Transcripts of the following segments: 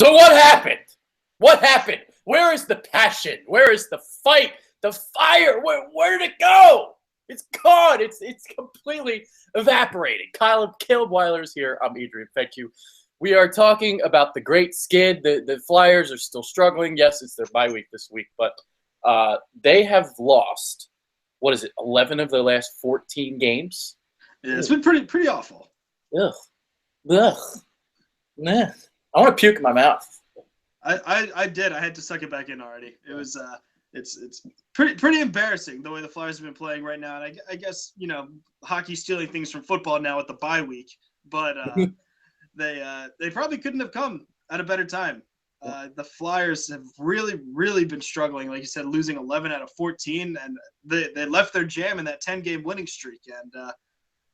So what happened? What happened? Where is the passion? Where is the fight? The fire? Where did it go? It's gone. It's completely evaporated. Caleb Weiler is here. I'm Adrian Fecchio. We are talking about the great skid. The Flyers are still struggling. Yes, it's their bye week this week, but they have lost, 11 of their last 14 games? Yeah, it's been pretty awful. Ugh. Ugh. Nah. I want to puke in my mouth. I did. I had to suck it back in already. It was it's pretty embarrassing the way the Flyers have been playing right now. And I guess hockey's stealing things from football now with the bye week, but they probably couldn't have come at a better time. The Flyers have really been struggling. Like you said, losing 11 out of 14, and they left their jam in that 10-game winning streak. And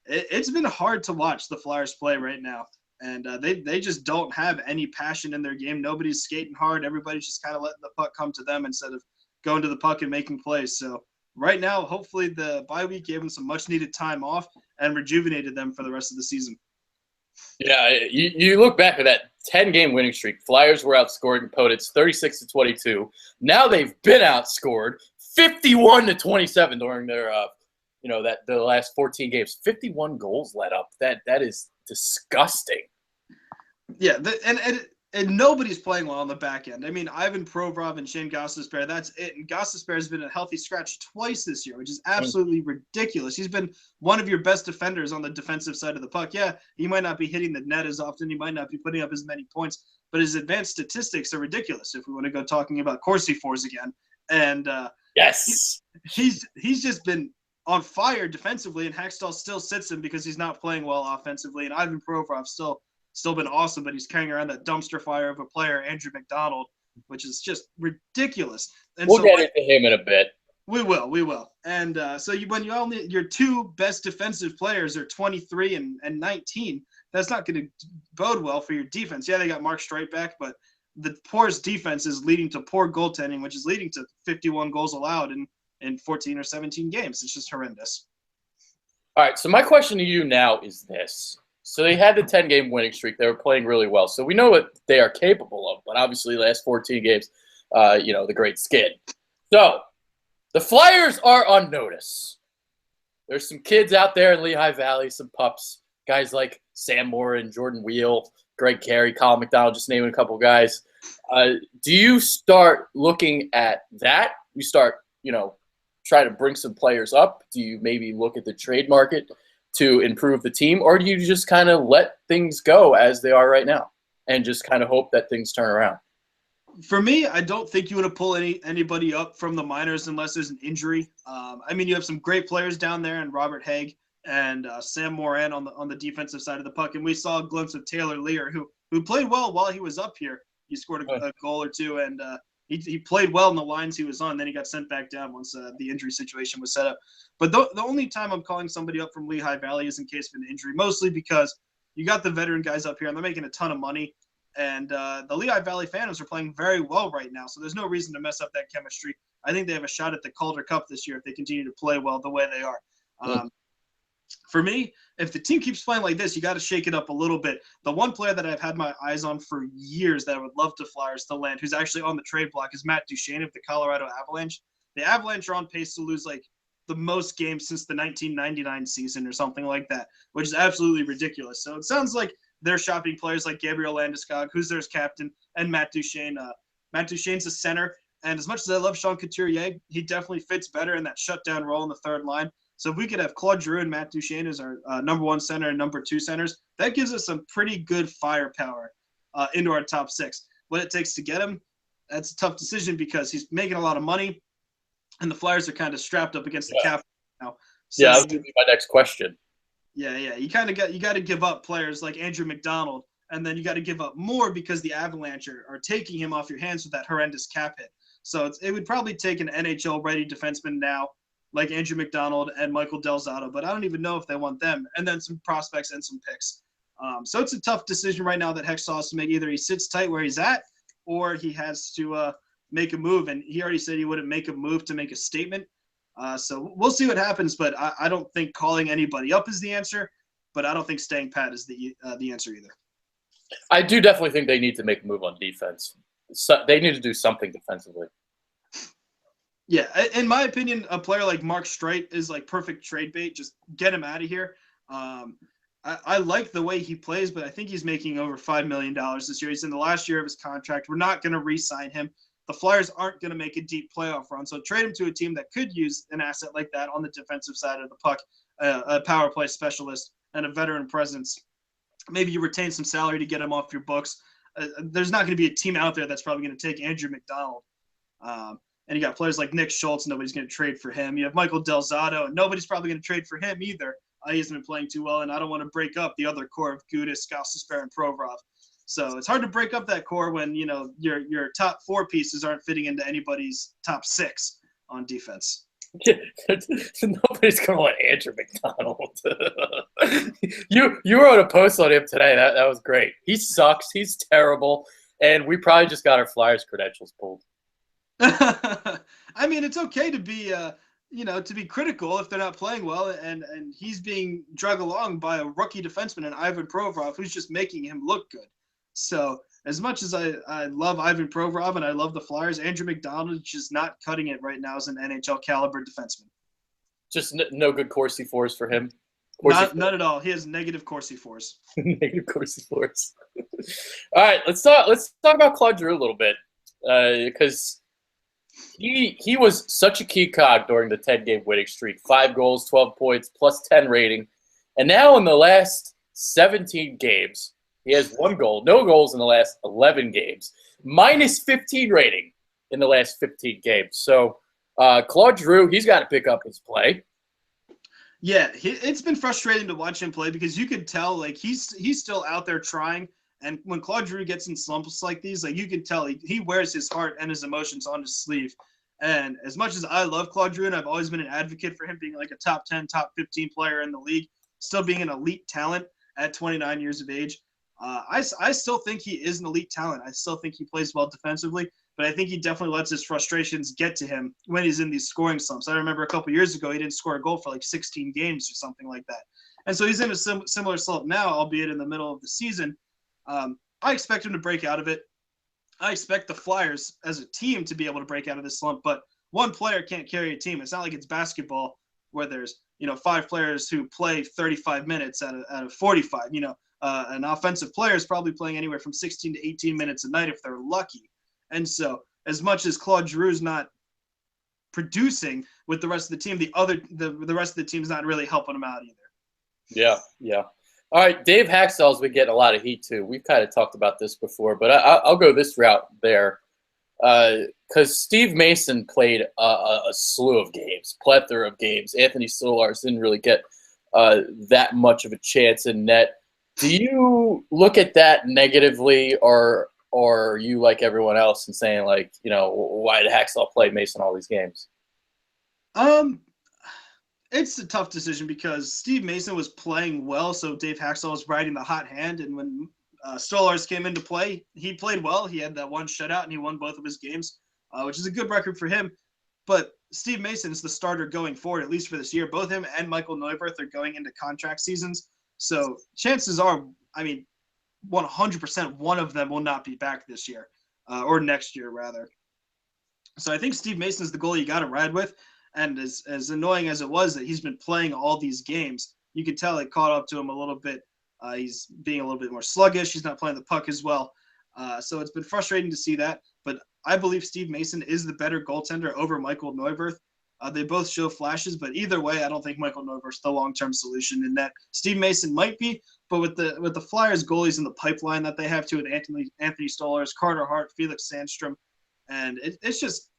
it's been hard to watch the Flyers play right now. And they just don't have any passion in their game. Nobody's skating hard. Everybody's just kind of letting the puck come to them instead of going to the puck and making plays. So right now, hopefully the bye week gave them some much-needed time off and rejuvenated them for the rest of the season. Yeah, you look back at that 10-game winning streak. Flyers were outscored opponents 36-22. Now they've been outscored 51-27 during their the last 14 games. 51 goals let up. That is disgusting. Yeah, and nobody's playing well on the back end. I mean, Ivan Provorov and Shane Gostisbehere, that's it. And Gostisbehere has been a healthy scratch twice this year, which is absolutely ridiculous. He's been one of your best defenders on the defensive side of the puck. Yeah, he might not be hitting the net as often. He might not be putting up as many points, but his advanced statistics are ridiculous if we want to go talking about Corsi Fours again. And yes, he's just been on fire defensively, and Hackstall still sits him because he's not playing well offensively. And Ivan Provorov still been awesome, but he's carrying around that dumpster fire of a player, Andrew McDonald, which is just ridiculous. And we'll get into him in a bit. We will. And when your two best defensive players are 23 and 19, that's not going to bode well for your defense. Yeah, they got Mark Streit back, but the poorest defense is leading to poor goaltending, which is leading to 51 goals allowed in 14 or 17 games. It's just horrendous. All right, so my question to you now is this. So they had the 10-game winning streak. They were playing really well. So we know what they are capable of, but obviously the last 14 games, the great skid. So the Flyers are on notice. There's some kids out there in Lehigh Valley, some pups, guys like Sam Moore and Jordan Wheel, Greg Carey, Colin McDonald, just naming a couple guys. Do you start looking at that? You start, try to bring some players up? Do you maybe look at the trade market to improve the team, or do you just kind of let things go as they are right now and just kind of hope that things turn around? For me, I don't think you want to pull anybody up from the minors unless there's an injury. You have some great players down there, and Robert Haig and Sam Moran on the defensive side of the puck, and we saw a glimpse of Taylor Lear, who played well while he was up here. He scored a goal or two, and he played well in the lines he was on. Then he got sent back down once the injury situation was set up. But the only time I'm calling somebody up from Lehigh Valley is in case of an injury, mostly because you got the veteran guys up here, and they're making a ton of money. And the Lehigh Valley Phantoms are playing very well right now, so there's no reason to mess up that chemistry. I think they have a shot at the Calder Cup this year if they continue to play well the way they are. For me, if the team keeps playing like this, you got to shake it up a little bit. The one player that I've had my eyes on for years that I would love to Flyers to land, who's actually on the trade block, is Matt Duchene of the Colorado Avalanche. The Avalanche are on pace to lose the most games since the 1999 season or something like that, which is absolutely ridiculous. So it sounds like they're shopping players like Gabriel Landeskog, who's their captain, and Matt Duchene. Matt Duchene's a center, and as much as I love Sean Couturier, he definitely fits better in that shutdown role in the third line. So if we could have Claude Giroux and Matt Duchene as our number one center and number two centers, that gives us some pretty good firepower into our top six. What it takes to get him, that's a tough decision because he's making a lot of money, and the Flyers are kind of strapped up against the cap now. So, that was going to be my next question. Yeah. You got to give up players like Andrew McDonald, and then you got to give up more because the Avalanche are taking him off your hands with that horrendous cap hit. So it would probably take an NHL-ready defenseman now, like Andrew McDonald and Michael Del Zotto, but I don't even know if they want them, and then some prospects and some picks. So it's a tough decision right now that Hextall has to make. Either he sits tight where he's at, or he has to make a move, and he already said he wouldn't make a move to make a statement. So we'll see what happens, but I don't think calling anybody up is the answer, but I don't think staying pat is the answer either. I do definitely think they need to make a move on defense. So they need to do something defensively. Yeah, in my opinion, a player like Mark Streit is like perfect trade bait. Just get him out of here. I like the way he plays, but I think he's making over $5 million this year. He's in the last year of his contract. We're not going to re-sign him. The Flyers aren't going to make a deep playoff run, so trade him to a team that could use an asset like that on the defensive side of the puck, a power play specialist and a veteran presence. Maybe you retain some salary to get him off your books. There's not going to be a team out there that's probably going to take Andrew McDonald. And you got players like Nick Schultz. Nobody's going to trade for him. You have Michael Del Zotto, and nobody's probably going to trade for him either. He hasn't been playing too well, and I don't want to break up the other core of Gudas, Gostisbehere, and Provorov. So it's hard to break up that core when your top four pieces aren't fitting into anybody's top six on defense. Nobody's going to want Andrew McDonald. You wrote a post on him today. That was great. He sucks. He's terrible, and we probably just got our Flyers credentials pulled. I mean, it's okay to be to be critical if they're not playing well, and he's being dragged along by a rookie defenseman in Ivan Provorov who's just making him look good. So as much as I love Ivan Provorov and I love the Flyers, Andrew McDonald is just not cutting it right now as an NHL caliber defenseman. Just no good Corsi Force for him. None at all. He has negative Corsi Force. Negative Corsi Force. All right, let's talk about Claude Giroux a little bit because he was such a key cog during the 10-game winning streak. 5 goals, 12 points, plus 10 rating. And now in the last 17 games, he has 1 goal, no goals in the last 11 games, minus 15 rating in the last 15 games. So Claude Giroux, he's got to pick up his play. Yeah, it's been frustrating to watch him play because you could tell like he's still out there trying. And when Claude Giroux gets in slumps like these, like you can tell he wears his heart and his emotions on his sleeve. And as much as I love Claude Giroux, and I've always been an advocate for him being like a top 10, top 15 player in the league, still being an elite talent at 29 years of age, I still think he is an elite talent. I still think he plays well defensively, but I think he definitely lets his frustrations get to him when he's in these scoring slumps. I remember a couple years ago, he didn't score a goal for like 16 games or something like that. And so he's in a similar slump now, albeit in the middle of the season. I expect him to break out of it. I expect the Flyers as a team to be able to break out of this slump, but one player can't carry a team. It's not like it's basketball where there's 5 players who play 35 minutes out of 45. An offensive player is probably playing anywhere from 16 to 18 minutes a night if they're lucky. And so as much as Claude Giroux's not producing with the rest of the team, the rest of the team's not really helping him out either. Yeah. All right, Dave Haxtell's been getting a lot of heat too. We've kind of talked about this before, but I'll go this route there because Steve Mason played a slew of games, plethora of games. Anthony Stolarz didn't really get that much of a chance in net. Do you look at that negatively, or are you like everyone else and saying like, why did Haxtell play Mason all these games? It's a tough decision because Steve Mason was playing well, so Dave Haxtell was riding the hot hand. And when Stolarz came into play, he played well. He had that 1 shutout, and he won both of his games, which is a good record for him. But Steve Mason is the starter going forward, at least for this year. Both him and Michael Neuwirth are going into contract seasons. So chances are, 100% one of them will not be back this year or next year, rather. So I think Steve Mason is the goalie you got to ride with. And as annoying as it was that he's been playing all these games, you could tell it caught up to him a little bit. He's being a little bit more sluggish. He's not playing the puck as well. So it's been frustrating to see that. But I believe Steve Mason is the better goaltender over Michael Neuwirth. They both show flashes, but either way, I don't think Michael Neuwirth's the long-term solution in that. Steve Mason might be, but with the Flyers goalies in the pipeline that they have to, with Anthony Stolarz, Carter Hart, Felix Sandstrom, and it's just,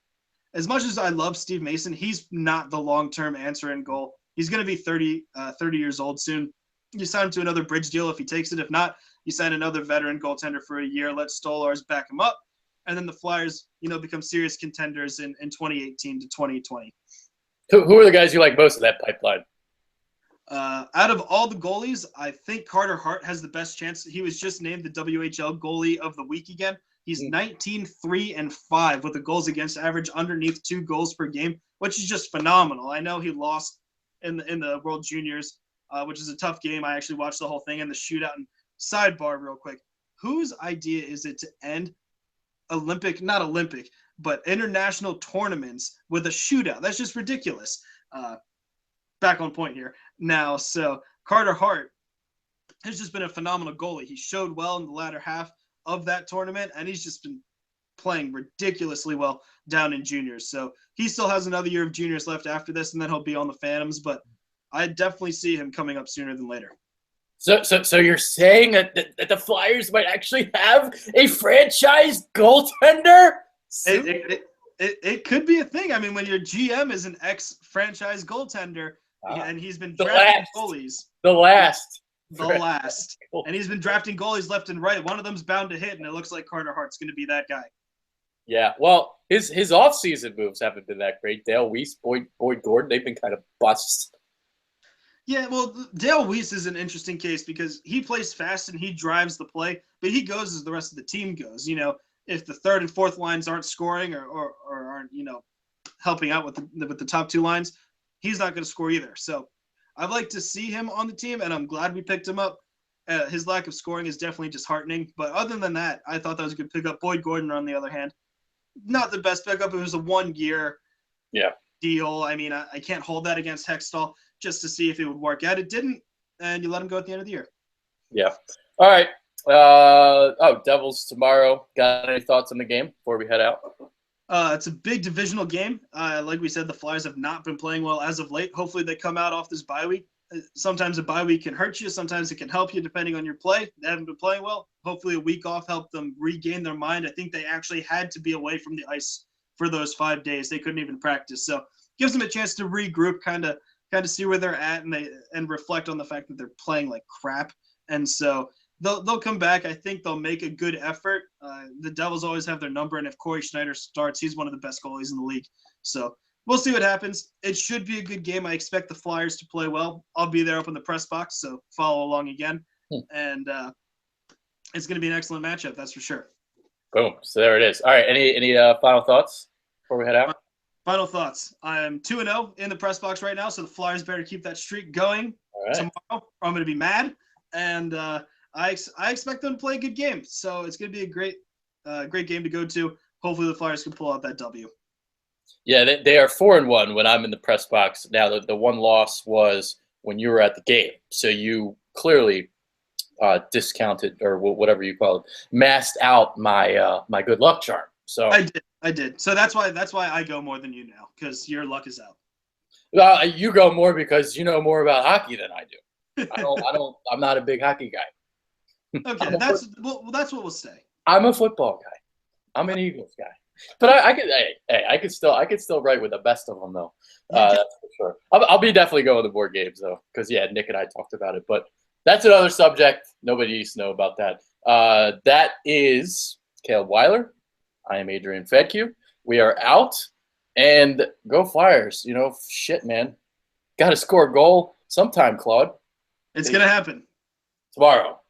as much as I love Steve Mason, he's not the long-term answer in goal. He's going to be 30 years old soon. You sign him to another bridge deal if he takes it. If not, you sign another veteran goaltender for a year, let Stolarz back him up, and then the Flyers, become serious contenders in 2018 to 2020. Who are the guys you like most of that pipeline? Out of all the goalies, I think Carter Hart has the best chance. He was just named the WHL goalie of the week again. He's 19-3-5 with a goals against average underneath 2 goals per game, which is just phenomenal. I know he lost in the World Juniors, which is a tough game. I actually watched the whole thing in the shootout. And sidebar real quick, whose idea is it to end not Olympic, but international tournaments with a shootout? That's just ridiculous. Back on point here now. So Carter Hart has just been a phenomenal goalie. He showed well in the latter half of that tournament, and he's just been playing ridiculously well down in juniors. So he still has another year of juniors left after this, and then he'll be on the Phantoms. But I definitely see him coming up sooner than later. So you're saying that the Flyers might actually have a franchise goaltender? It could be a thing. I mean, when your GM is an ex-franchise goaltender and he's been drafting goalies. The last. And he's been drafting goalies left and right. One of them's bound to hit, and it looks like Carter Hart's going to be that guy. Yeah, well, his offseason moves haven't been that great. Dale Weiss, Boyd Gordon, they've been kind of busts. Yeah, well, Dale Weiss is an interesting case because he plays fast and he drives the play, but he goes as the rest of the team goes. You know, if the third and fourth lines aren't scoring or aren't, you know, helping out with the top two lines, he's not going to score either. So I'd like to see him on the team, and I'm glad we picked him up. His lack of scoring is definitely disheartening, but other than that, I thought that was a good pickup. Boyd Gordon, on the other hand, not the best pickup. It was a 1-year deal. I mean, I can't hold that against Hextall just to see if it would work out. It didn't, and you let him go at the end of the year. Yeah. All right. Devils tomorrow. Got any thoughts on the game before we head out? It's a big divisional game. Like we said, the Flyers have not been playing well as of late. Hopefully they come out off this bye week. Sometimes a bye week can hurt you. Sometimes it can help you depending on your play. They haven't been playing well. Hopefully a week off helped them regain their mind. I think they actually had to be away from the ice for those 5 days. They couldn't even practice. So gives them a chance to regroup, kind of see where they're at, and reflect on the fact that they're playing like crap. And so they'll come back. I think they'll make a good effort. The Devils always have their number, and if Corey Schneider starts, he's one of the best goalies in the league. So we'll see what happens. It should be a good game. I expect the Flyers to play well. I'll be there up in the press box, so follow along again. And it's going to be an excellent matchup, that's for sure. Boom. So there it is. All right. Any final thoughts before we head out? Final thoughts. I'm 2-0 in the press box right now, so the Flyers better keep that streak going tomorrow, or I'm going to be mad. And I expect them to play a good game. So it's going to be a great game to go to. Hopefully the Flyers can pull out that W. Yeah, they are 4-1 when I'm in the press box. Now, the one loss was when you were at the game. So you clearly discounted, or whatever you call it, masked out my my good luck charm. So I did. So that's why I go more than you now, because your luck is out. You go more because you know more about hockey than I do. I'm not a big hockey guy. Okay, that's what we'll say. I'm a football guy. I'm an Eagles guy. But I could still write with the best of them though. That's for sure. I'll be definitely going to board games though, because Nick and I talked about it. But that's another subject. Nobody needs to know about that. That is Caleb Weiler. I am Adrian Fedke. We are out, and go Flyers. You know, shit, man. Got to score a goal sometime, Claude. It's gonna happen tomorrow.